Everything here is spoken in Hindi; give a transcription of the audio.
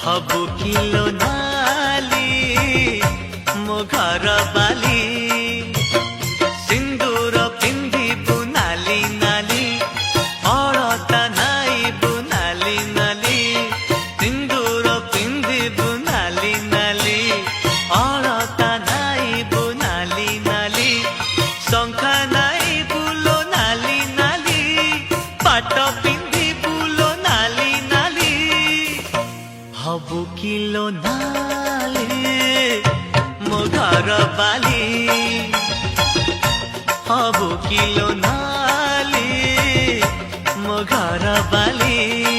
हबु किलो नाली मो घर बाली सिंदूर पिंधिबु नाली नाली अलता नाइबु नाली नाली सिंदूर पिंधिबु नाली नाली अलता नाइबु नाली नाली शंखा नाइबु लो नाली नाली पाट पिंधिबु लो नाली नाली हबु किलो नाली मो घर बाली हबु किलो नाली मो घर बाली।